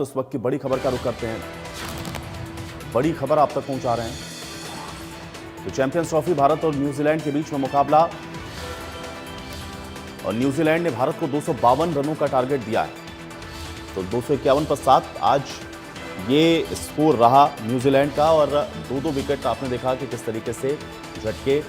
तो इस वक्त की बड़ी खबर का रुख करते हैं। बड़ी खबर आप तक पहुंचा रहे हैं। तो चैंपियंस ट्रॉफी भारत और न्यूजीलैंड के बीच में मुकाबला, और न्यूजीलैंड ने भारत को 252 रनों का टारगेट दिया है। तो 251 पर 7 आज ये स्कोर रहा न्यूजीलैंड का, और दो विकेट आपने देखा कि किस तरीके से झटके।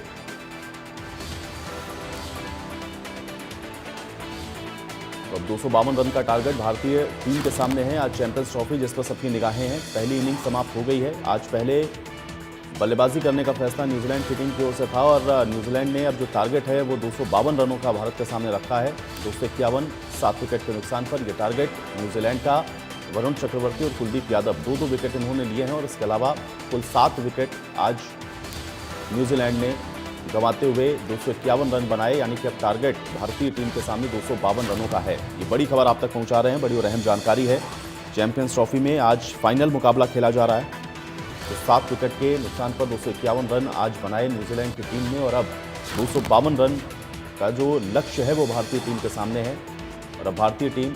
तो अब 252 रन का टारगेट भारतीय टीम के सामने है। आज चैंपियंस ट्रॉफी जिस पर सबकी निगाहें हैं, पहली इनिंग समाप्त हो गई है। आज पहले बल्लेबाजी करने का फैसला न्यूजीलैंड की टीम की ओर से था, और न्यूजीलैंड ने अब जो टारगेट है वो 252 रनों का भारत के सामने रखा है। 251 7 विकेट के नुकसान पर यह टारगेट न्यूजीलैंड का। वरुण चक्रवर्ती और कुलदीप यादव दो विकेट इन्होंने लिए हैं, और इसके अलावा कुल 7 विकेट आज न्यूजीलैंड ने गंवाते हुए 251 रन बनाए, यानी कि अब टारगेट भारतीय टीम के सामने 252 रनों का है। ये बड़ी खबर आप तक पहुंचा रहे हैं, बड़ी और अहम जानकारी है। चैंपियंस ट्रॉफी में आज फाइनल मुकाबला खेला जा रहा है। तो 7 विकेट के नुकसान पर 251 रन आज बनाए न्यूजीलैंड की टीम ने, और अब 252 रन का जो लक्ष्य है वो भारतीय टीम के सामने है। और अब भारतीय टीम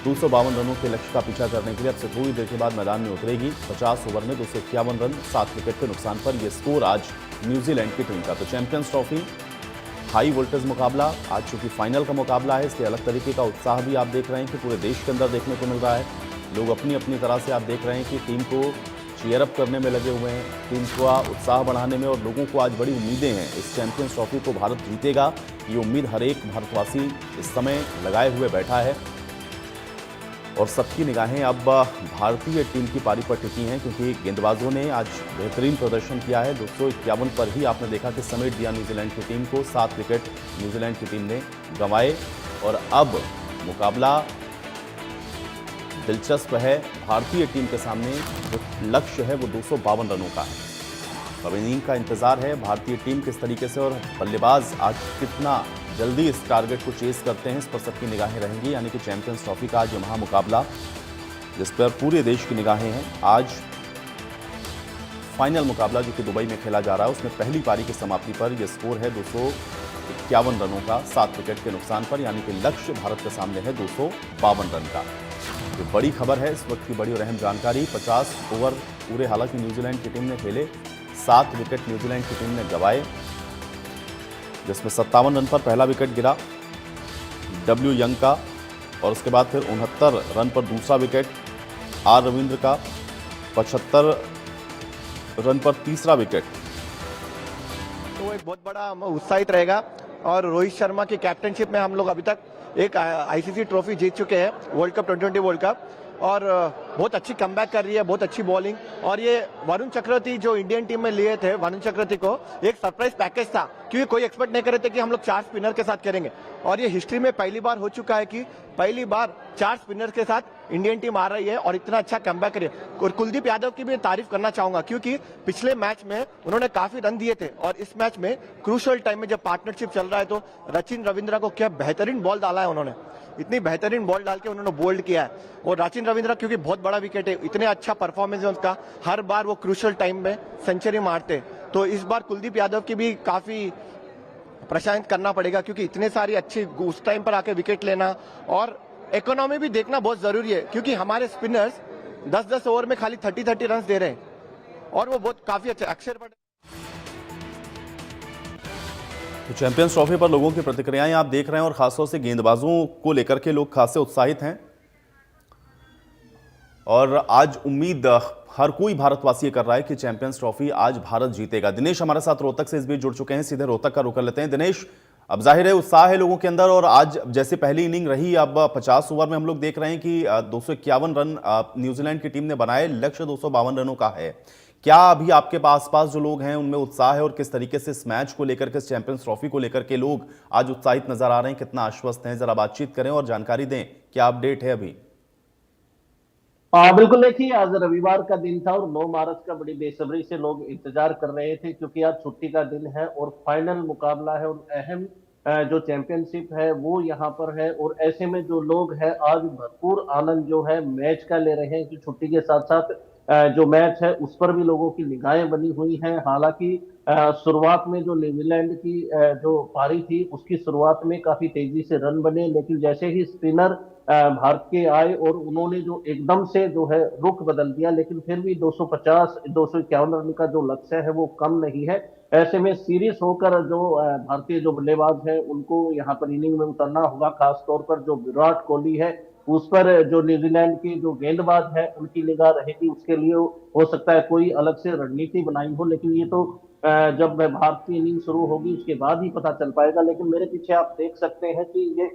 252 रनों के लक्ष्य का पीछा करने के लिए अब से थोड़ी देर के बाद मैदान में उतरेगी। 50 ओवर में 251 रन 7 विकेट के नुकसान पर यह स्कोर आज न्यूजीलैंड की टीम का। तो चैंपियंस ट्रॉफी हाई वोल्टेज मुकाबला, आज चूंकि फाइनल का मुकाबला है, इसलिए अलग तरीके का उत्साह भी आप देख रहे हैं कि पूरे देश के अंदर देखने को मिल रहा है। लोग अपनी अपनी तरह से आप देख रहे हैं कि टीम को चीयरअप करने में लगे हुए हैं, टीम का उत्साह बढ़ाने में, और लोगों को आज बड़ी उम्मीदें हैं। इस चैंपियंस ट्रॉफी को भारत जीतेगा, ये उम्मीद हर एक भारतवासी इस समय लगाए हुए बैठा है। और सबकी निगाहें अब भारतीय टीम की पारी पर टिकी हैं, क्योंकि गेंदबाजों ने आज बेहतरीन प्रदर्शन किया है। 251 पर ही आपने देखा कि समेट दिया न्यूजीलैंड की टीम को। 7 विकेट न्यूजीलैंड की टीम ने गंवाए, और अब मुकाबला दिलचस्प है। भारतीय टीम के सामने जो लक्ष्य है वो 252 रनों का है। अब इनिंग का इंतजार है, भारतीय टीम किस तरीके से और बल्लेबाज आज कितना जल्दी इस टारगेट को चेस करते हैं, इस पर सबकी निगाहें रहेंगी। यानी कि चैंपियंस ट्रॉफी का आज ये महामुकाबला, जिस पर पूरे देश की निगाहें हैं। आज फाइनल मुकाबला जो कि दुबई में खेला जा रहा है, उसमें पहली पारी की समाप्ति पर यह स्कोर है 251 रनों का 7 विकेट के नुकसान पर, यानी कि लक्ष्य भारत के सामने है 252 रन का। ये बड़ी खबर है, इस वक्त की बड़ी और अहम जानकारी। 50 ओवर पूरे हालांकि न्यूजीलैंड की टीम ने खेले, 7 विकेट न्यूजीलैंड की टीम ने गंवाए, जिसमें 57 रन पर पहला विकेट गिरा डब्ल्यू यंग का, और उसके बाद फिर 69 रन पर दूसरा विकेट आर रविंद्र का, 75 रन पर तीसरा विकेट। तो एक बहुत बड़ा उत्साहित रहेगा। और रोहित शर्मा की कैप्टनशिप में हम लोग अभी तक एक आईसीसी ट्रॉफी जीत चुके हैं, world cup T20 world cup, और बहुत अच्छी कमबैक कर रही है, बहुत अच्छी बॉलिंग। और ये वरुण चक्रवर्ती जो इंडियन टीम में लिए थे, वरुण चक्रवर्ती को एक सरप्राइज पैकेज था, क्योंकि कोई एक्सपेक्ट नहीं कर रहे थे कि हम लोग 4 स्पिनर के साथ करेंगे। और ये हिस्ट्री में पहली बार हो चुका है कि पहली बार 4 स्पिनर के साथ इंडियन टीम आ रही है और इतना अच्छा कमबैक करी है। और कुलदीप यादव की भी तारीफ करना चाहूंगा, क्योंकि पिछले मैच में उन्होंने काफी रन दिए थे, और इस मैच में क्रूशियल टाइम में जब पार्टनरशिप चल रहा है तो राचिन रविंद्र को क्या बेहतरीन बॉल डाला है उन्होंने, इतनी बेहतरीन बॉल डाल के उन्होंने बोल्ड किया है। और राचिन रविंद्र क्योंकि बहुत बड़ा विकेट है, इतने अच्छा परफॉर्मेंस है उनका, हर बार वो क्रूशियल टाइम में सेंचुरी मारते। तो इस बार कुलदीप यादव की भी काफी प्रशंसा करना पड़ेगा, क्योंकि इतने सारी अच्छी उस टाइम पर आके विकेट लेना, और इकोनॉमी भी देखना बहुत जरूरी है, क्योंकि हमारे स्पिनर्स 10-10 ओवर में खाली 30-30 रन दे रहे हैं, और वो बहुत काफी अच्छा। अक्षर पटेल तो चैंपियंस ट्रॉफी पर लोगों की प्रतिक्रियाएं आप देख रहे हैं, और खासतौर से गेंदबाजों को लेकर के लोग खासे उत्साहित हैं। और आज उम्मीद हर कोई भारतवासी कर रहा है कि चैंपियंस ट्रॉफी आज भारत जीतेगा। दिनेश हमारे साथ रोहतक से इस बीच जुड़ चुके हैं, सीधे रोहतक का रुख कर लेते हैं। दिनेश, अब जाहिर है उत्साह है लोगों के अंदर, और आज जैसे पहली इनिंग रही, अब 50 ओवर में हम लोग देख रहे हैं कि 251 रन न्यूजीलैंड की टीम ने बनाए, लक्ष्य 252 रनों का है। क्या अभी आपके आसपास जो लोग हैं उनमें उत्साह है, और किस तरीके से इस मैच को लेकर के, इस चैंपियंस ट्रॉफी को लेकर के लोग आज उत्साहित नजर आ रहे हैं, कितना आश्वस्त हैं? जरा बातचीत करें और जानकारी दें, क्या अपडेट है अभी? बिल्कुल, देखिए आज रविवार का दिन था और 9 मार्च का बड़ी बेसब्री से लोग इंतजार कर रहे थे, क्योंकि आज छुट्टी का दिन है और फाइनल मुकाबला है, और अहम जो चैंपियनशिप है वो यहाँ पर है। और ऐसे में जो लोग हैं आज भरपूर आनंद जो है मैच का ले रहे हैं, कि छुट्टी के साथ साथ जो मैच है उस पर भी लोगों की निगाहें बनी हुई हैं। हालांकि शुरुआत में जो न्यूजीलैंड की जो पारी थी उसकी शुरुआत में काफी तेजी से रन बने, लेकिन जैसे ही स्पिनर भारत के आए और उन्होंने जो एकदम से जो है रुख बदल दिया, लेकिन फिर भी 250 251 रन का जो लक्ष्य है वो कम नहीं है। ऐसे में सीरियस होकर जो भारतीय जो बल्लेबाज है उनको यहाँ पर इनिंग में उतरना होगा। खासतौर पर जो विराट कोहली है उस पर जो न्यूजीलैंड के जो गेंदबाज है उनकी निगाह रहेगी। उसके लिए हो सकता है कोई अलग से रणनीति बनाई हो, लेकिन ये तो जब भारत की इनिंग शुरू होगी उसके बाद ही पता चल पाएगा। लेकिन मेरे पीछे आप देख सकते हैं कि ये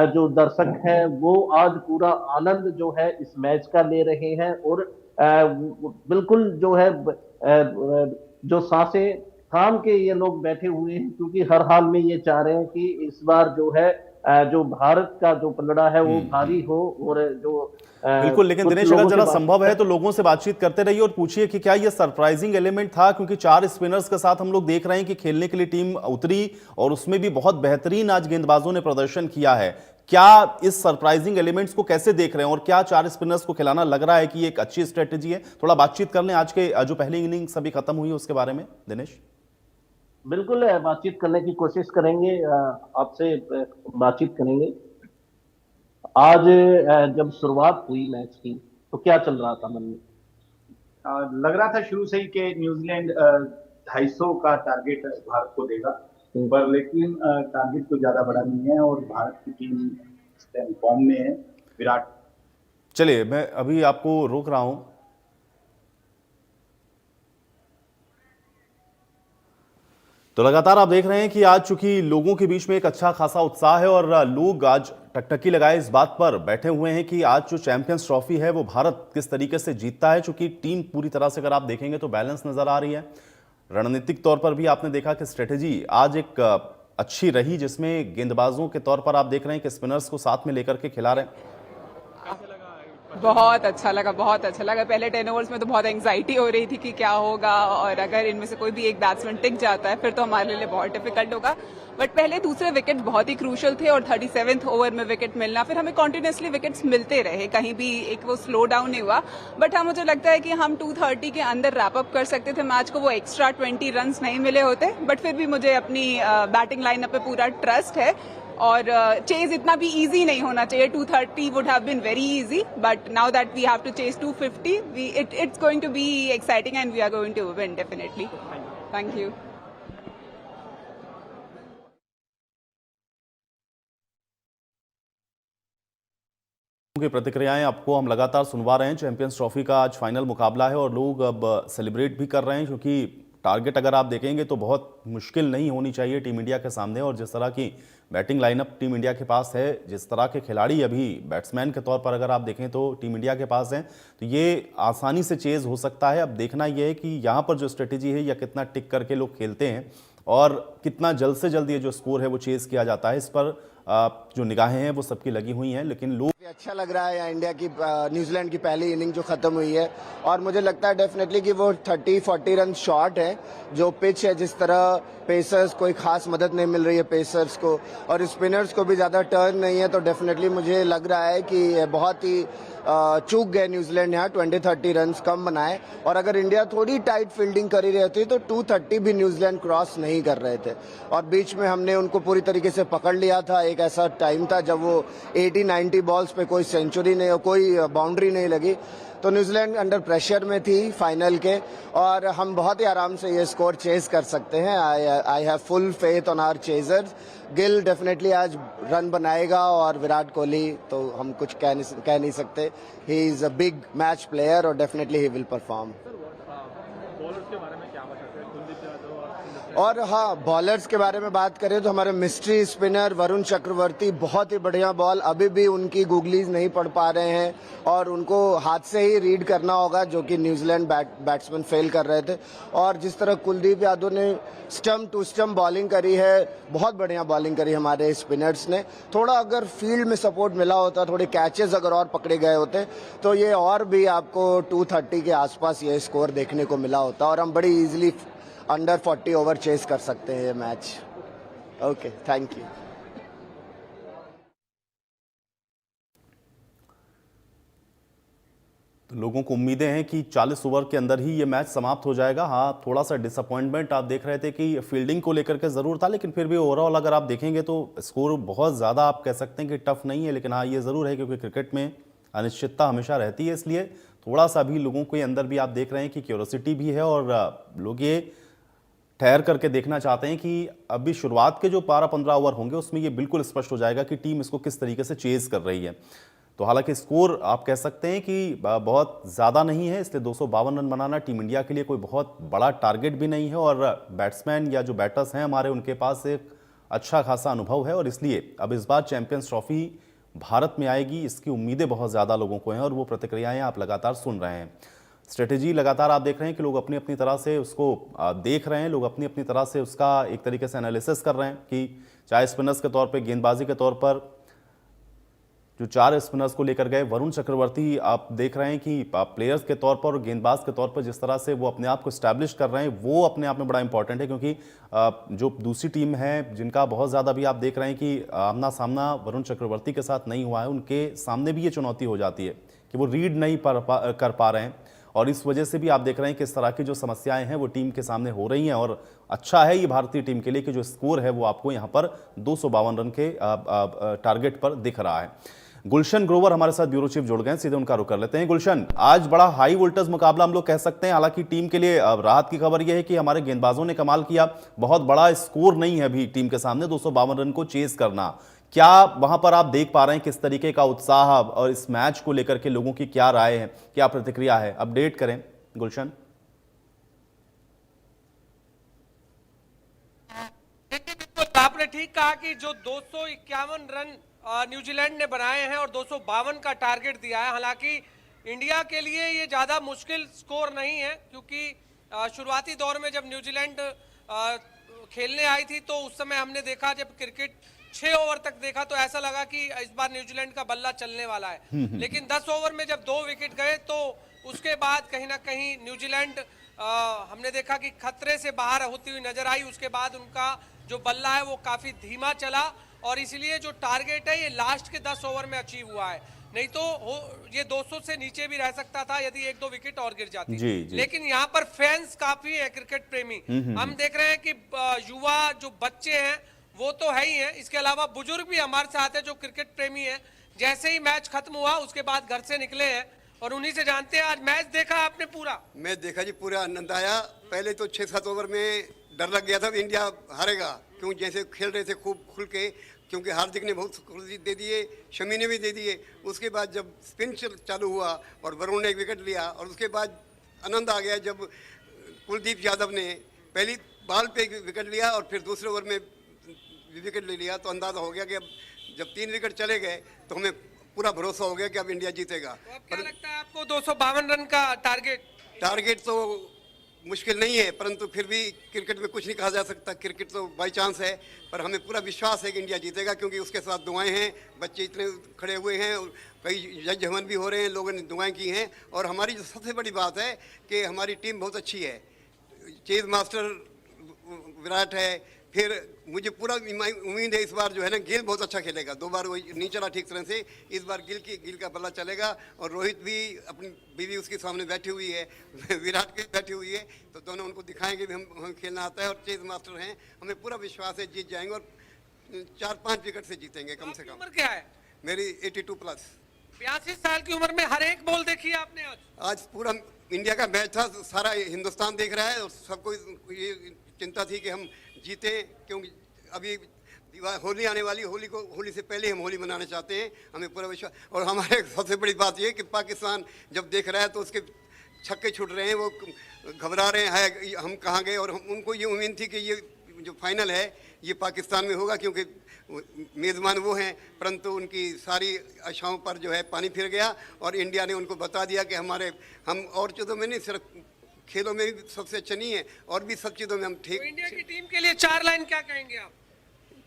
जो दर्शक हैं वो आज पूरा आनंद जो है इस मैच का ले रहे हैं, और बिल्कुल जो है जो सांसें थाम के ये लोग बैठे हुए हैं, क्योंकि हर हाल में ये चाह रहे हैं कि इस बार जो है जो भारत का जो पलड़ा है वो भारी हो। और जो बिल्कुल, लेकिन कुछ दिनेश अगर लोगों से जरा बात- संभव है तो लोगों से बातचीत करते रहिए और पूछिए कि क्या ये सरप्राइजिंग एलिमेंट था, क्योंकि 4 स्पिनर्स के साथ हम लोग देख रहे हैं कि खेलने के लिए टीम उतरी और उसमें भी बहुत बेहतरीन आज गेंदबाजों ने प्रदर्शन किया है। क्या इस सरप्राइजिंग एलिमेंट्स को कैसे देख रहे हैं और क्या 4 स्पिनर्स को खिलाना लग रहा है कि ये एक अच्छी स्ट्रेटेजी है? थोड़ा बातचीत कर लें आज के जो पहली इनिंग्स अभी खत्म हुई है उसके बारे में दिनेश। बिल्कुल बातचीत करने की कोशिश करेंगे, आपसे बातचीत करेंगे। आज जब शुरुआत हुई मैच की तो क्या चल रहा था मन में? लग रहा था शुरू से ही कि न्यूजीलैंड 250 का टारगेट भारत को देगा, पर लेकिन टारगेट तो ज्यादा बड़ा नहीं है और भारत की टीम फॉर्म में है। विराट, चलिए मैं अभी आपको रोक रहा हूं। तो लगातार आप देख रहे हैं कि आज चूंकि लोगों के बीच में एक अच्छा खासा उत्साह है और लोग आज टकटकी लगाए इस बात पर बैठे हुए हैं कि आज जो चैंपियंस ट्रॉफी है वो भारत किस तरीके से जीतता है। चूंकि टीम पूरी तरह से अगर आप देखेंगे तो बैलेंस नजर आ रही है। रणनीतिक तौर पर भी आपने देखा कि स्ट्रेटेजी आज एक अच्छी रही, जिसमें गेंदबाजों के तौर पर आप देख रहे हैं कि स्पिनर्स को साथ में लेकर के खिला रहे हैं। बहुत अच्छा लगा, बहुत अच्छा लगा। पहले 10 ओवर्स में तो बहुत एंग्जाइटी हो रही थी कि क्या होगा, और अगर इनमें से कोई भी एक बैट्समैन टिक जाता है फिर तो हमारे लिए बहुत डिफिकल्ट होगा। बट पहले दूसरे विकेट बहुत ही क्रूशल थे और 37th ओवर में विकेट मिलना, फिर हमें कॉन्टिन्यूसली विकेट्स मिलते रहे, कहीं भी एक वो स्लो डाउन नहीं हुआ। बट हाँ, मुझे लगता है कि हम 230 के अंदर रैप अप कर सकते थे मैच को, वो एक्स्ट्रा 20 रन नहीं मिले होते। बट फिर भी मुझे अपनी बैटिंग लाइनअप पे पूरा ट्रस्ट है, और चेज इतना भी इजी नहीं होना चाहिए। 230 would have been very easy, but now that we have to chase 250, it's going to be exciting and we are going to win definitely. Thank you. की प्रतिक्रियाएं आपको हम लगातार सुनवा रहे हैं। चैंपियंस ट्रॉफी का आज फाइनल मुकाबला है और लोग अब सेलिब्रेट भी कर रहे हैं, क्योंकि टारगेट अगर आप देखेंगे तो बहुत मुश्किल नहीं होनी चाहिए टीम इंडिया के सामने। और जिस तरह की बैटिंग लाइनअप टीम इंडिया के पास है, जिस तरह के खिलाड़ी अभी बैट्समैन के तौर पर अगर आप देखें तो टीम इंडिया के पास हैं, तो ये आसानी से चेज हो सकता है। अब देखना यह है कि यहाँ पर जो स्ट्रेटेजी है या कितना टिक करके लोग खेलते हैं और कितना जल्द से जल्द ये जो स्कोर है वो चेज किया जाता है। इस पर जो निगाहें हैं वो सबकी लगी हुई हैं, लेकिन लोग अच्छा लग रहा है यहाँ इंडिया की न्यूजीलैंड की पहली इनिंग जो खत्म हुई है, और मुझे लगता है डेफिनेटली कि वो 30-40 रन शॉर्ट है। जो पिच है, जिस तरह पेसर्स कोई खास मदद नहीं मिल रही है पेसर्स को, और स्पिनर्स को भी ज्यादा टर्न नहीं है, तो डेफिनेटली मुझे लग रहा है कि बहुत ही चूक गए न्यूजीलैंड यहाँ 20-30 रन कम बनाए। और अगर इंडिया थोड़ी टाइट फील्डिंग करी रहती तो 230 भी न्यूजीलैंड क्रॉस नहीं कर रहे थे। और बीच में हमने उनको पूरी तरीके से पकड़ लिया था। एक ऐसा टाइम था जब वो 80-90 बॉल्स पे कोई सेंचुरी नहीं, कोई बाउंड्री नहीं लगी, तो न्यूजीलैंड अंडर प्रेशर में थी फाइनल के, और हम बहुत ही आराम से ये स्कोर चेज कर सकते हैं। I have full faith on our chasers. Gill definitely आज रन बनाएगा, और विराट कोहली तो हम कुछ कह नहीं सकते। He is a big match player और डेफिनेटली ही विल परफॉर्म। और हाँ, बॉलर्स के बारे में बात करें तो हमारे मिस्ट्री स्पिनर वरुण चक्रवर्ती बहुत ही बढ़िया बॉल, अभी भी उनकी गूगलीज नहीं पढ़ पा रहे हैं और उनको हाथ से ही रीड करना होगा, जो कि न्यूजीलैंड बैट्समैन फेल कर रहे थे। और जिस तरह कुलदीप यादव ने स्टंप टू स्टंप बॉलिंग करी है, बहुत बढ़िया बॉलिंग करी हमारे स्पिनर्स ने। थोड़ा अगर फील्ड में सपोर्ट मिला होता, थोड़े कैचेस अगर और पकड़े गए होते, तो ये और भी आपको 230 के आसपास ये स्कोर देखने को मिला होता, और हम बड़ी इजीली अंडर 40 ओवर चेस कर सकते हैं ये मैच। Okay, thank you. तो लोगों को उम्मीदें हैं कि 40 ओवर के अंदर ही ये मैच समाप्त हो जाएगा। हाँ, थोड़ा सा डिसअपॉइंटमेंट आप देख रहे थे कि फील्डिंग को लेकर के ज़रूर था, लेकिन फिर भी ओवरऑल अगर आप देखेंगे तो स्कोर बहुत ज़्यादा आप कह सकते हैं कि टफ नहीं है। लेकिन हाँ, ये ज़रूर है क्योंकि क्रिकेट में अनिश्चितता हमेशा रहती है, इसलिए थोड़ा सा भी लोगों के अंदर भी आप देख रहे हैं कि क्यूरोसिटी भी है और लोग ये ठहर करके देखना चाहते हैं कि अभी शुरुआत के जो 12-15 ओवर होंगे उसमें ये बिल्कुल स्पष्ट हो जाएगा कि टीम इसको किस तरीके से चेज कर रही है। तो हालांकि स्कोर आप कह सकते हैं कि बहुत ज़्यादा नहीं है, इसलिए 252 रन बनाना टीम इंडिया के लिए कोई बहुत बड़ा टारगेट भी नहीं है और बैट्समैन या जो बैटर्स हैं हमारे, उनके पास एक अच्छा खासा अनुभव है और इसलिए अब इस बार चैंपियंस ट्रॉफी भारत में आएगी, इसकी उम्मीदें बहुत ज़्यादा लोगों को हैं और वो प्रतिक्रियाएँ आप लगातार सुन रहे हैं। स्ट्रेटेजी लगातार आप देख रहे हैं कि लोग अपनी अपनी तरह से उसको देख रहे हैं, लोग अपनी अपनी तरह से उसका एक तरीके से एनालिसिस कर रहे हैं कि चाहे स्पिनर्स के तौर पे, गेंदबाजी के तौर पर जो 4 स्पिनर्स को लेकर गए, वरुण चक्रवर्ती आप देख रहे हैं कि प्लेयर्स के तौर पर और गेंदबाज के तौर पर जिस तरह से वो अपने आप को स्टैब्लिश कर रहे हैं वो अपने आप में बड़ा इंपॉर्टेंट है, क्योंकि जो दूसरी टीम है जिनका बहुत ज़्यादा भी आप देख रहे हैं कि आमना सामना वरुण चक्रवर्ती के साथ नहीं हुआ है, उनके सामने भी ये चुनौती हो जाती है कि वो रीड नहीं कर पा रहे हैं और इस वजह से भी आप देख रहे हैं कि इस तरह की जो समस्याएं हैं वो टीम के सामने हो रही हैं। और अच्छा है ये भारतीय टीम के लिए कि जो स्कोर है वो आपको यहाँ पर 252 रन के टारगेट पर दिख रहा है। गुलशन ग्रोवर हमारे साथ ब्यूरो चीफ जुड़ गए हैं, सीधे उनका रुख कर लेते हैं। गुलशन, आज बड़ा हाई वोल्टेज मुकाबला हम लोग कह सकते हैं, हालांकि टीम के लिए राहत की खबर यह है कि हमारे गेंदबाजों ने कमाल किया, बहुत बड़ा स्कोर नहीं है अभी टीम के सामने 252 रन को चेज करना। क्या वहां पर आप देख पा रहे हैं किस तरीके का उत्साह और इस मैच को लेकर के लोगों की क्या राय है, क्या प्रतिक्रिया है, अपडेट करें गुलशन। बिल्कुल आपने ठीक कहा कि जो 251 रन न्यूजीलैंड ने बनाए हैं और 252 का टारगेट दिया है, हालांकि इंडिया के लिए ये ज्यादा मुश्किल स्कोर नहीं है, क्योंकि शुरुआती दौर में जब न्यूजीलैंड खेलने आई थी तो उस समय हमने देखा, जब क्रिकेट 6 ओवर तक देखा तो ऐसा लगा कि इस बार न्यूजीलैंड का बल्ला चलने वाला है। लेकिन 10 ओवर में जब 2 विकेट गए तो उसके बाद कहीं ना कहीं न्यूजीलैंड हमने देखा कि खतरे से बाहर होती हुई नजर आई। उसके बाद उनका जो बल्ला है वो काफी धीमा चला और इसलिए जो टारगेट है ये लास्ट के 10 ओवर में अचीव हुआ है, नहीं तो ये 200 से नीचे भी रह सकता था यदि 1-2 विकेट और गिर जाती। जी। लेकिन यहाँ पर फैंस काफी है, क्रिकेट प्रेमी। हम देख रहे हैं कि युवा जो बच्चे हैं वो तो है ही है, इसके अलावा बुजुर्ग भी हमारे साथ है जो क्रिकेट प्रेमी है। जैसे ही मैच खत्म हुआ उसके बाद घर से निकले हैं और उन्हीं से जानते हैं, आज मैच देखा आपने पूरा? मैच देखा जी, पूरा आनंद आया। पहले तो 6-7 ओवर में डर लग गया था इंडिया हारेगा, क्यों जैसे खेल रहे थे खूब खुल के, क्योंकि हार्दिक ने बहुत दे दिए, शमी ने भी दे दिए। उसके बाद जब स्पिन चालू हुआ और वरुण ने 1 विकेट लिया और उसके बाद आनंद आ गया जब कुलदीप यादव ने पहली बॉल पे 1 विकेट लिया और फिर दूसरे ओवर में विकेट ले लिया, तो अंदाजा हो गया कि अब जब 3 विकेट चले गए तो हमें पूरा भरोसा हो गया कि अब इंडिया जीतेगा। तो अब क्या लगता है आपको 252 रन का टारगेट तो मुश्किल नहीं है, परंतु फिर भी क्रिकेट में कुछ नहीं कहा जा सकता, क्रिकेट तो बाई चांस है। पर हमें पूरा विश्वास है कि इंडिया जीतेगा, क्योंकि उसके साथ दुआएं हैं, बच्चे इतने खड़े हुए हैं, कई जज हवन भी हो रहे हैं, लोगों ने दुआएं की हैं। और हमारी जो सबसे बड़ी बात है कि हमारी टीम बहुत अच्छी है, चेज मास्टर विराट है, फिर मुझे पूरा उम्मीद है इस बार जो है ना गिल बहुत अच्छा खेलेगा। 2 बार वही नहीं चला ठीक तरह से, इस बार गिल का बल्ला चलेगा। और रोहित भी, अपनी बीवी उसके सामने बैठी हुई है, विराट के बैठी हुई है, तो दोनों उनको दिखाएंगे भी हम खेलना आता है और चेज मास्टर हैं। हमें पूरा विश्वास है जीत जाएंगे और 4-5 विकेट से जीतेंगे कम से कम। उम्र क्या है? मेरी 82 प्लस। 82 साल की उम्र में हर एक बॉल देखी आपने आज पूरा इंडिया का मैच था, सारा हिंदुस्तान देख रहा है और सबको ये चिंता थी कि हम जीते, क्योंकि अभी होली आने वाली, होली से पहले हम होली मनाना चाहते हैं। हमें पूरा विश्वास, और हमारे सबसे बड़ी बात ये कि पाकिस्तान जब देख रहा है तो उसके छक्के छूट रहे हैं, वो घबरा रहे हैं हम कहाँ गए। और उनको ये उम्मीद थी कि ये जो फाइनल है ये पाकिस्तान में होगा, क्योंकि मेज़बान वो हैं, परंतु उनकी सारी आशाओं पर जो है पानी फिर गया और इंडिया ने उनको बता दिया कि हम और चीज़ों में नहीं, सिर्फ खेलों में भी सबसे अच्छा नहीं है और भी सब चीज़ों में हम ठीक। तो इंडिया की टीम के लिए 4 लाइन क्या कहेंगे आप?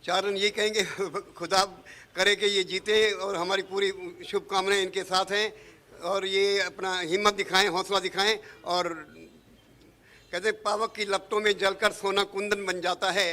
4 रन ये कहेंगे खुदा करे कि ये जीते और हमारी पूरी शुभकामनाएं इनके साथ हैं और ये अपना हिम्मत दिखाएं, हौसला दिखाएं। और कहते पावक की लपटों में जलकर सोना कुंदन बन जाता है,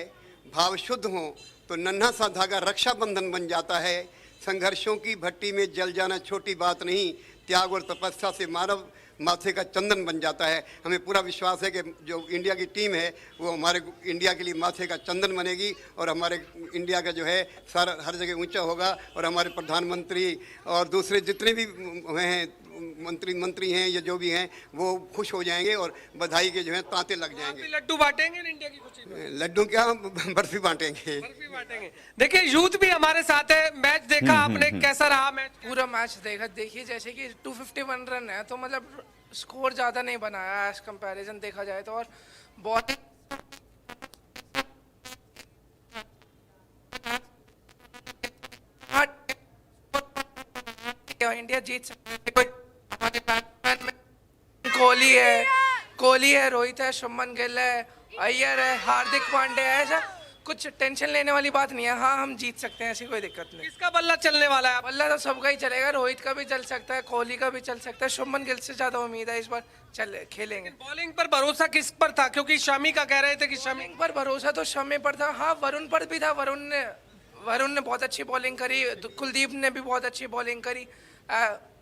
भाव शुद्ध हो तो नन्हा सा धागा रक्षा बंधन बन जाता है। संघर्षों की भट्टी में जल जाना छोटी बात नहीं, त्याग और तपस्या से मानव माथे का चंदन बन जाता है। हमें पूरा विश्वास है कि जो इंडिया की टीम है वो हमारे इंडिया के लिए माथे का चंदन बनेगी और हमारे इंडिया का जो है सारा हर जगह ऊंचा होगा और हमारे प्रधानमंत्री और दूसरे जितने भी हैं मंत्री हैं या जो भी हैं वो खुश हो जाएंगे और बधाई के जो है तांते लग जाएंगे। लड्डू बांटेंगे ना इंडिया की खुशी में? लड्डू क्या, बर्फी बांटेंगे। बर्फी बांटेंगे। देखिए यूथ भी हमारे साथ है। मैच देखा आपने, कैसा रहा मैच? पूरा मैच देखा। देखिए जैसे कि 251 रन है तो मतलब स्कोर ज़्यादा नहीं बनाया एज कंपैरिजन देखा जाए तो, और बहुत इंडिया जीत सकती है। हमारे बैट्समैन में कोहली है, रोहित है, शुभमन गिल है, अय्यर है, हार्दिक पांड्या है। ऐसा कुछ टेंशन लेने वाली बात नहीं है। हाँ, हम जीत सकते हैं, ऐसी कोई दिक्कत नहीं। किसका बल्ला चलने वाला है? बल्ला तो सबका ही चलेगा। रोहित का भी चल सकता है, कोहली का भी चल सकता है। शुभमन गिल से ज्यादा उम्मीद है इस बार खेलेंगे। बॉलिंग पर भरोसा किस पर था? क्योंकि शमी का कह रहे थे कि शमी पर भरोसा तो शमी पर था। हाँ, वरुण पर भी था। वरुण ने बहुत अच्छी बॉलिंग करी, कुलदीप ने भी बहुत अच्छी बॉलिंग करी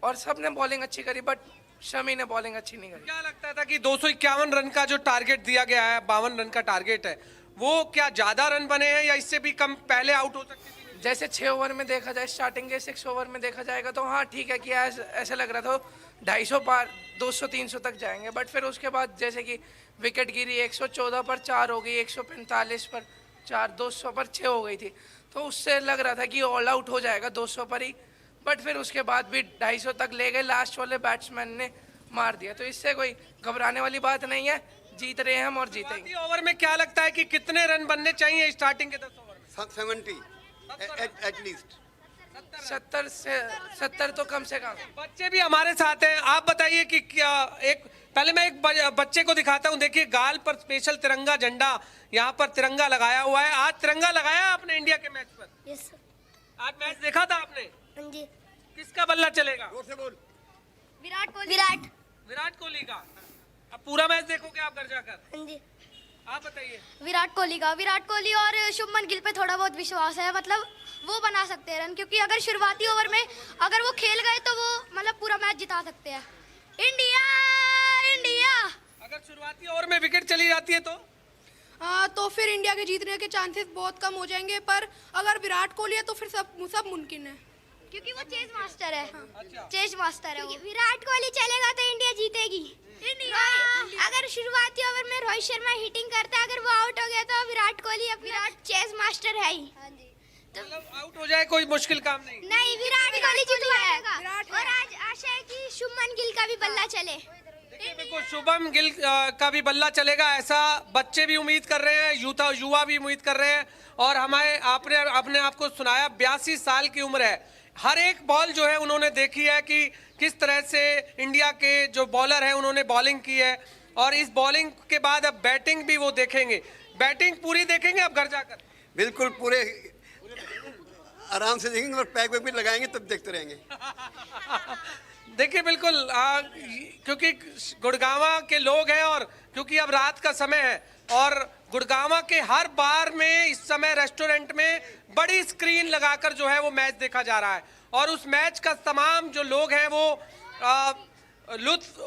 और सब ने बॉलिंग अच्छी करी, बट शमी ने बॉलिंग अच्छी नहीं करी। क्या लगता था कि 251 रन का जो टारगेट दिया गया है, 52 रन का टारगेट है, वो क्या ज्यादा रन बने हैं या इससे भी कम पहले आउट हो सकती थी? जैसे 6 ओवर में देखा जाए, स्टार्टिंग के 6 ओवर में देखा जाएगा तो हाँ ठीक है कि ऐसा लग रहा था 250 पार 200-300 तक जाएंगे, बट फिर उसके बाद जैसे कि विकेट गिरी, 114 पर 4 हो गई, 145 पर 4, 200 पर 6 हो गई थी, तो उससे लग रहा था कि ऑल आउट हो जाएगा 200 पर ही, बट फिर उसके बाद भी 250 तक ले गए। लास्ट वाले बैट्समैन ने मार दिया, तो इससे कोई घबराने वाली बात नहीं है। जीत रहे हैं हम और जीतेंगे। ओवर में क्या लगता है कि कितने रन बनने चाहिए स्टार्टिंग के 10 ओवर में? 70 एटलीस्ट 70 तो कम से कम। बच्चे भी हमारे साथ हैं, आप बताइए कि क्या पहले मैं एक बच्चे को दिखाता हूं। देखिए गाल पर स्पेशल तिरंगा झंडा, यहाँ पर तिरंगा लगाया हुआ है। आज तिरंगा लगाया आपने इंडिया के मैच पर? Yes sir. आज मैच देखा था आपने? हाँ जी। किसका बल्ला चलेगा? विराट कोहली का। अब पूरा मैच देखोगे आप घर जाकर? हाँ जी। आप बताइए। विराट कोहली और शुभमन गिल पे थोड़ा बहुत विश्वास है, मतलब वो बना सकते हैं रन, क्योंकि अगर शुरुआती ओवर में अगर वो खेल गए तो वो मतलब पूरा मैच जिता सकते हैं। इंडिया अगर शुरुआती ओवर में विकेट चली जाती है तो फिर इंडिया के जीतने के चांसेस बहुत कम हो जाएंगे, पर अगर विराट कोहली है तो फिर सब मुमकिन है, क्योंकि वो चेज मास्टर है। चेज मास्टर है वो। विराट कोहली चलेगा तो इंडिया जीतेगी। अगर शुरुआती ओवर में रोहित शर्मा हिटिंग करता है, अगर वो आउट हो गया तो विराट कोहली अपना चेज मास्टर है ही। तो आउट हो जाए कोई मुश्किल काम नहीं। विराट कोहली जीतेगा। और आज आशा है कि शुभमन गिल का भी बल्ला चले। देखो शुभम गिल का भी बल्ला चलेगा, ऐसा बच्चे भी उम्मीद कर रहे हैं, युवा भी उम्मीद कर रहे हैं। और हमारे आपने आपको सुनाया 82 साल की उम्र है। हर एक बॉल जो है उन्होंने देखी है कि किस तरह से इंडिया के जो बॉलर हैं उन्होंने बॉलिंग की है, और इस बॉलिंग के बाद अब बैटिंग भी वो देखेंगे। बैटिंग पूरी देखेंगे अब घर जाकर? बिल्कुल पूरे आराम से देखेंगे और पैक वैक भी लगाएंगे तब देखते रहेंगे। देखिए बिल्कुल क्योंकि गुड़गांवा के लोग हैं और क्योंकि अब रात का समय है और गुड़गांवा के हर बार में इस समय रेस्टोरेंट में बड़ी स्क्रीन लगाकर जो है वो मैच देखा जा रहा है और उस मैच का तमाम जो लोग हैं वो लुत्फ